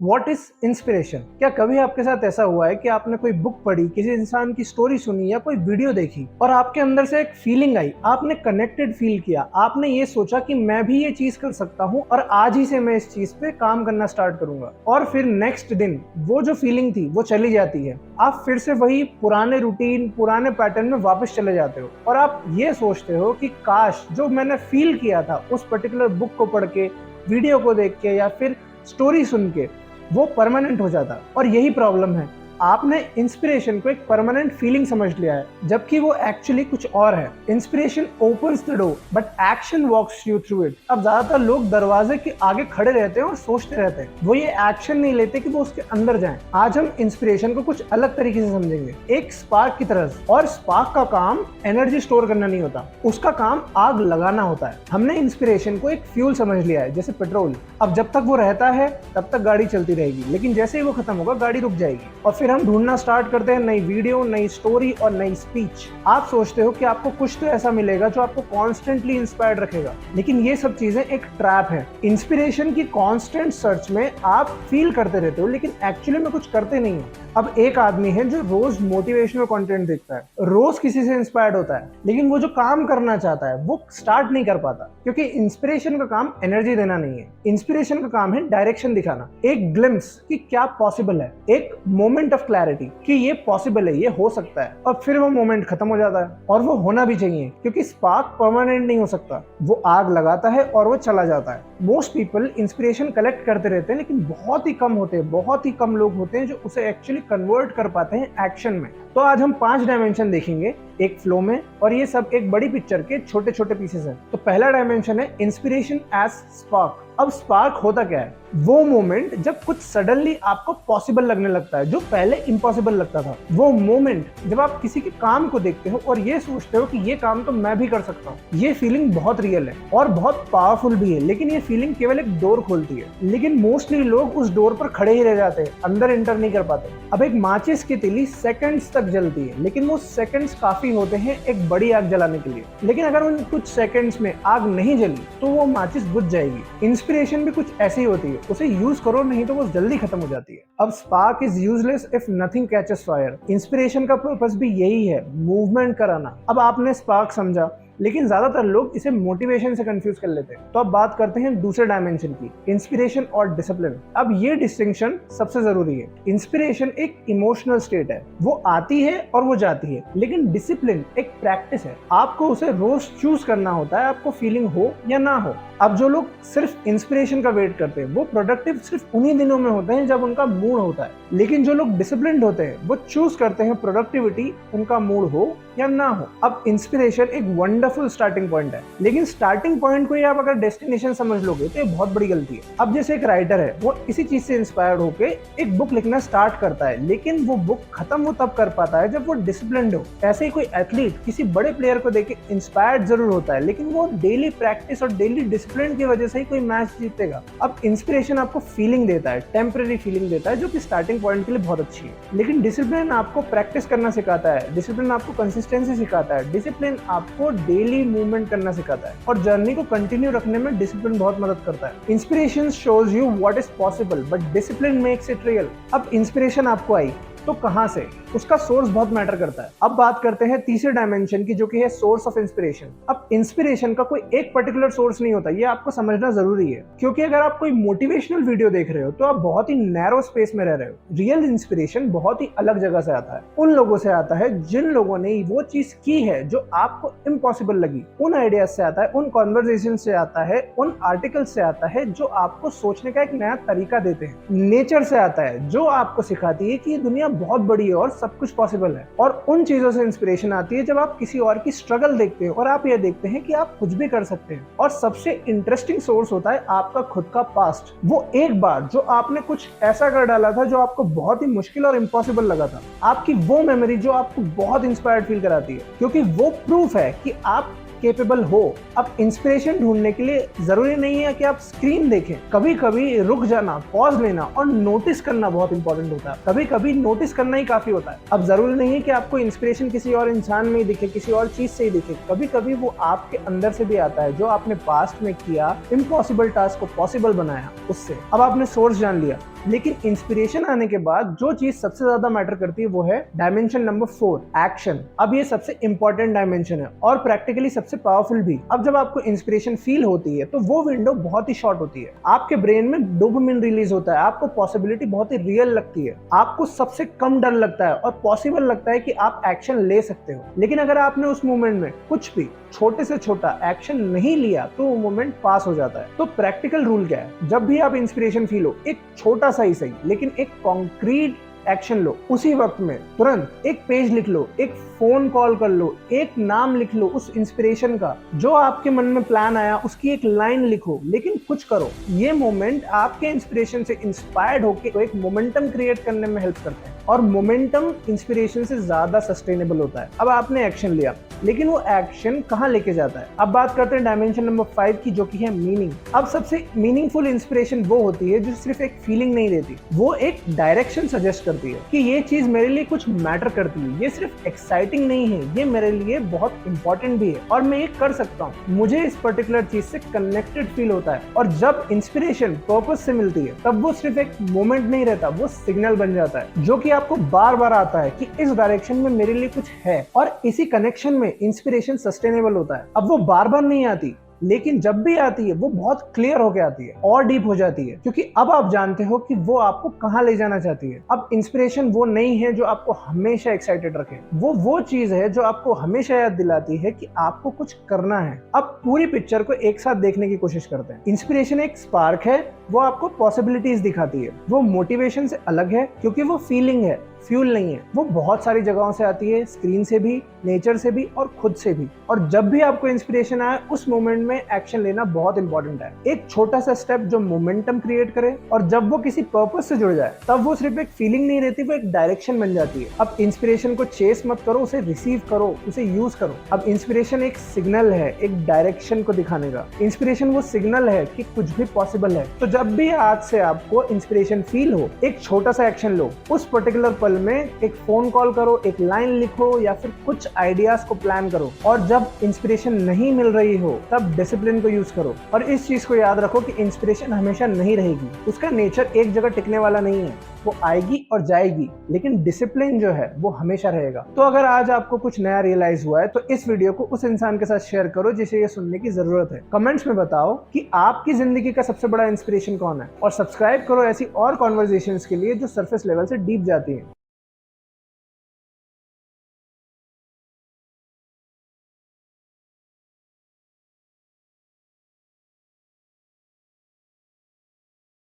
What is inspiration? क्या कभी आपके साथ ऐसा हुआ है कि आपने कोई बुक पढ़ी, किसी इंसान की स्टोरी सुनी या कोई वीडियो देखी और आपके अंदर से एक फीलिंग आई, आपने कनेक्टेड फील किया, आपने ये सोचा कि मैं भी ये चीज कर सकता हूँ और आज ही से मैं इस चीज पे काम करना स्टार्ट करूंगा, और फिर नेक्स्ट दिन वो जो फीलिंग थी वो चली जाती है, आप फिर से वही पुराने रूटीन, पुराने पैटर्न में वापस चले जाते हो और आप ये सोचते हो कि काश जो मैंने फील किया था उस पर्टिकुलर बुक को पढ़ के, वीडियो को देख के या फिर स्टोरी सुन के, वो परमानेंट हो जाता। और यही प्रॉब्लम है, आपने इंस्पिरेशन को एक परमानेंट फीलिंग समझ लिया है, जबकि वो एक्चुअली कुछ और है। Inspiration opens the door but action walks you through it. अब ज्यादातर लोग दरवाजे के आगे खड़े रहते हैं और सोचते रहते हैं, वो ये एक्शन नहीं लेते कि वो उसके अंदर जाएं। आज हम इंस्पिरेशन को कुछ अलग तरीके से समझेंगे, एक स्पार्क की तरह। और स्पार्क का काम एनर्जी स्टोर करना नहीं होता, उसका काम आग लगाना होता है। हमने इंस्पिरेशन को एक फ्यूल समझ लिया है, जैसे पेट्रोल। अब जब तक वो रहता है तब तक गाड़ी चलती रहेगी, लेकिन जैसे ही वो खत्म होगा गाड़ी रुक जाएगी और फिर हम ढूंढना स्टार्ट करते हैं नई वीडियो, नई स्टोरी और नई स्पीच। आप सोचते हो कि आपको कुछ तो ऐसा मिलेगा जो आपको कॉन्स्टेंटली इंस्पायर्ड रखेगा, लेकिन ये सब चीजें एक ट्रैप है। इंस्पिरेशन की कॉन्स्टेंट सर्च में आप फील करते रहते हो, लेकिन एक्चुअली में कुछ करते नहीं हो। अब एक आदमी है जो रोज मोटिवेशनल कंटेंट देखता है, रोज किसी से इंस्पायर्ड होता है, लेकिन वो जो काम करना चाहता है वो स्टार्ट नहीं कर पाता, क्योंकि इंस्पिरेशन का काम एनर्जी देना नहीं है। इंस्पिरेशन का काम है डायरेक्शन दिखाना, एक ग्लिम्स कि क्या पॉसिबल है, एक मोमेंट ऑफ क्लैरिटी कि ये पॉसिबल है, ये हो सकता है, और फिर वो मोमेंट खत्म हो जाता है। और वो होना भी चाहिए, क्योंकि स्पार्क परमानेंट नहीं हो सकता, वो आग लगाता है और वो चला जाता है। मोस्ट पीपल इंस्पिरेशन कलेक्ट करते रहते हैं, लेकिन बहुत ही कम होते हैं, बहुत ही कम लोग होते हैं जो उसे एक्चुअली कन्वर्ट कर पाते हैं एक्शन में। तो आज हम 5 डायमेंशन देखेंगे एक फ्लो में, और ये सब एक बड़ी पिक्चर के छोटे छोटे पीसेस हैं। तो पहला डायमेंशन है इंस्पिरेशन एज स्पार्क। अब स्पार्क होता क्या है? वो मोमेंट जब कुछ सडनली आपको पॉसिबल लगने लगता है जो पहले इम्पॉसिबल लगता था। वो मोमेंट जब आप किसी के काम को देखते हो और ये सोचते हो कि ये काम तो मैं भी कर सकता हूँ। ये फीलिंग बहुत रियल है और बहुत पावरफुल भी है, लेकिन ये फीलिंग केवल एक डोर खोलती है। लेकिन मोस्टली लोग उस डोर पर खड़े ही रह जाते हैं, अंदर एंटर नहीं कर पाते। अब एक माचिस की तीली सेकंड्स तक जलती है, लेकिन वो सेकंड्स काफी होते हैं एक बड़ी आग जलाने के लिए। लेकिन अगर उन कुछ सेकंड्स में आग नहीं जली तो वो माचिस बुझ जाएगी। इंस्पिरेशन भी कुछ ऐसी होती है, उसे यूज करो नहीं तो वो जल्दी खत्म हो जाती है। अब spark is useless if nothing catches fire. Inspiration का पर्पस भी यही है, मूवमेंट कराना। अब आपने स्पार्क समझा, लेकिन ज्यादातर लोग इसे मोटिवेशन से कंफ्यूज कर लेते हैं। तो अब बात करते हैं दूसरे डायमेंशन की, इंस्पिरेशन और डिसिप्लिन। अब ये डिस्टिंक्शन सबसे जरूरी है। इंस्पिरेशन एक इमोशनल स्टेट है, वो आती है और वो जाती है, लेकिन डिसिप्लिन एक प्रैक्टिस है। आपको उसे रोज चूज करना होता है, आपको फीलिंग हो या ना हो। अब जो लोग सिर्फ इंस्पिरेशन का वेट करते हैं वो प्रोडक्टिव सिर्फ उन्हीं दिनों में होते हैं जब उनका मूड होता है, लेकिन जो लोग डिसिप्लिन्ड होते हैं वो चूज करते हैं प्रोडक्टिविटी, उनका मूड हो या ना हो। अब इंस्पिरेशन एक वंडरफुल स्टार्टिंग पॉइंट है, लेकिन स्टार्टिंग पॉइंट को ही आप अगर डेस्टिनेशन समझ लोगे तो ये बहुत बड़ी गलती है। अब जैसे एक राइटर है, वो किसी चीज से इंस्पायर्ड होकर एक बुक लिखना स्टार्ट करता है, लेकिन वो बुक खत्म वो तब कर पाता है जब वो डिसिप्लिन्ड हो। ऐसे ही कोई एथलीट किसी बड़े प्लेयर को देख के इंस्पायर्ड जरूर होता है, लेकिन वो डेली प्रैक्टिस और डेली डिसिप्लिन की वजह से ही कोई मैच जीतेगा। अब इंस्पिरेशन आपको फीलिंग देता है, टेम्परेरी फीलिंग देता है, जो कि स्टार्टिंग पॉइंट के लिए बहुत अच्छी है, लेकिन डिसिप्लिन आपको प्रैक्टिस करना सिखाता है, डिसिप्लिन आपको कंसिस्टेंसी सिखाता है, डिसिप्लिन आपको डेली मूवमेंट करना सिखाता है, और जर्नी को कंटिन्यू रखने में डिसिप्लिन बहुत मदद करता है। Inspiration shows you what is possible but discipline makes it real. अब इंस्पिरेशन आपको आई तो कहां से? उसका सोर्स बहुत मैटर करता है। अब बात करते हैं तीसरे डायमेंशन की, जो कि है सोर्स ऑफ इंस्पिरेशन। अब इंस्पिरेशन का कोई एक पर्टिकुलर सोर्स नहीं होता, ये आपको समझना जरूरी है, क्योंकि अगर आप कोई मोटिवेशनल वीडियो देख रहे हो तो आप बहुत ही नैरो स्पेस में रह रहे हो। रियल इंस्पिरेशन बहुत ही अलग जगह से आता है, उन लोगों से आता है जिन लोगों ने वो चीज की है जो आपको इम्पॉसिबल लगी, उन आइडियाज से आता है, उन कॉन्वर्सेशन से आता है, उन आर्टिकल से आता है जो आपको सोचने का एक नया तरीका देते हैं। नेचर से आता है जो आपको सिखाती है कि ये दुनिया बहुत बड़ी है और सब कुछ पॉसिबल है। और उन चीजों से इंस्पिरेशन आती है जब आप किसी और की स्ट्रगल देखते हैं और आप ये देखते हैं कि आप कुछ भी कर सकते हैं। और सबसे इंटरेस्टिंग सोर्स होता है आपका खुद का पास्ट, वो एक बार जो आपने कुछ ऐसा कर डाला था जो आपको बहुत ही मुश्किल और इम्पॉसिबल लगा था, आपकी वो मेमोरी जो आपको बहुत इंस्पायर्ड फील कराती है, क्योंकि वो प्रूफ है कि आप केपेबल हो। अब इंस्पिरेशन ढूंढने के लिए जरूरी नहीं है कि आप स्क्रीन देखें, कभी कभी रुक जाना, पॉज लेना और नोटिस करना बहुत इंपॉर्टेंट होता है। कभी कभी नोटिस करना ही काफी होता है। अब जरूरी नहीं है कि आपको इंस्पिरेशन किसी और इंसान में ही दिखे, किसी और चीज से ही दिखे। कभी कभी वो आपके अंदर से भी आता है, जो आपने पास्ट में किया, इम्पॉसिबल टास्क को पॉसिबल बनाया उससे। अब आपने सोर्स जान लिया, लेकिन इंस्पिरेशन आने के बाद जो चीज सबसे ज्यादा मैटर करती है वो है डायमेंशन नंबर 4, एक्शन। अब ये सबसे इंपॉर्टेंट डायमेंशन है और प्रैक्टिकली सबसे पावरफुल भी। अब जब आपको इंस्पिरेशन फील होती है तो वो विंडो बहुत ही शॉर्ट होती है। आपके ब्रेन में डोपामिन रिलीज होता है, आपको पॉसिबिलिटी बहुत ही रियल लगती है, आपको सबसे कम डर लगता है और पॉसिबल लगता है कि आप एक्शन ले सकते हो। लेकिन अगर आपने उस मोमेंट में कुछ भी छोटे से छोटा एक्शन नहीं लिया तो वो मोमेंट पास हो जाता है। तो प्रैक्टिकल रूल क्या है, जब भी आप इंस्पिरेशन फील हो, एक छोटा सा ही सही लेकिन एक कॉन्क्रीट एक्शन लो। उसी वक्त में तुरंत एक पेज लिख लो, एक फोन कॉल कर लो, एक नाम लिख लो उस इंस्पिरेशन का, जो आपके मन में प्लान आया उसकी एक लाइन लिखो, लेकिन कुछ करो। ये मोमेंट आपके इंस्पिरेशन से इंस्पायर्ड होकर एक मोमेंटम क्रिएट करने में हेल्प करते हैं और मोमेंटम इंस्पिरेशन से ज्यादा सस्टेनेबल होता है। अब आपने एक्शन लिया, लेकिन वो एक्शन कहाँ लेके जाता है। अब बात करते हैं डायमेंशन नंबर 5 की, जो कि है मीनिंग। अब सबसे मीनिंगफुल इंस्पिरेशन वो होती है जो सिर्फ एक फीलिंग नहीं देती, वो एक डायरेक्शन सजेस्ट करती है कि ये चीज मेरे लिए कुछ मैटर करती है, ये सिर्फ एक्साइटिंग नहीं है, ये मेरे लिए बहुत इंपॉर्टेंट भी है और मैं ये कर सकता हूँ। मुझे इस पर्टिकुलर चीज से कनेक्टेड फील होता है। और जब इंस्पिरेशन पर्पस से मिलती है तब वो सिर्फ एक मोमेंट नहीं रहता, वो सिग्नल बन जाता है जो कि आपको बार बार आता है कि इस डायरेक्शन में मेरे लिए कुछ है। और इसी कनेक्शन में इंस्पिरेशन सस्टेनेबल होता है। अब वो बार बार नहीं आती, लेकिन जब भी आती है वो बहुत क्लियर होके आती है और डीप हो जाती है, क्योंकि अब आप जानते हो कि वो आपको कहाँ ले जाना चाहती है। अब इंस्पिरेशन वो नहीं है जो आपको हमेशा एक्साइटेड रखे, वो चीज है जो आपको हमेशा याद दिलाती है कि आपको कुछ करना है। अब पूरी पिक्चर को एक साथ देखने की कोशिश करते हैं। इंस्पिरेशन एक स्पार्क है, वो आपको पॉसिबिलिटीज दिखाती है। वो मोटिवेशन से अलग है क्योंकि वो फीलिंग है, फ्यूल नहीं है। वो बहुत सारी जगहों से आती है, स्क्रीन से भी, नेचर से भी और खुद से भी। और जब भी आपको इंस्पिरेशन आए उस मोमेंट में एक्शन लेना बहुत इंपॉर्टेंट है। एक छोटा सा स्टेप जो मोमेंटम क्रिएट करे, और जब वो किसी पर्पस से जुड़ जाए तब वो सिर्फ एक फीलिंग नहीं रहती, वो एक डायरेक्शन बन जाती है। अब इंस्पिरेशन को चेस मत करो, उसे रिसीव करो, उसे यूज करो। अब इंस्पिरेशन एक सिग्नल है, एक डायरेक्शन को दिखाने का। इंस्पिरेशन वो सिग्नल है कि कुछ भी पॉसिबल है। तो जब भी आज से आपको इंस्पिरेशन फील हो, एक छोटा सा एक्शन लो। उस पर्टिकुलर पल में एक फोन कॉल करो, एक लाइन लिखो या फिर कुछ आइडियाज को प्लान करो। और जब इंस्पिरेशन नहीं मिल रही हो तब डिसिप्लिन को यूज करो। और इस चीज को याद रखो कि इंस्पिरेशन हमेशा नहीं रहेगी, उसका नेचर एक जगह टिकने वाला नहीं है, वो आएगी और जाएगी, लेकिन डिसिप्लिन जो है वो हमेशा रहेगा। तो अगर आज आपको कुछ नया रियलाइज हुआ है तो इस वीडियो को उस इंसान के साथ शेयर करो जिसे ये सुनने की जरूरत है। कमेंट्स में बताओ कि आपकी जिंदगी का सबसे बड़ा इंस्पिरेशन कौन है, और सब्सक्राइब करो ऐसी और कॉन्वर्सेशंस के लिए जो सरफेस लेवल से डीप जाती है।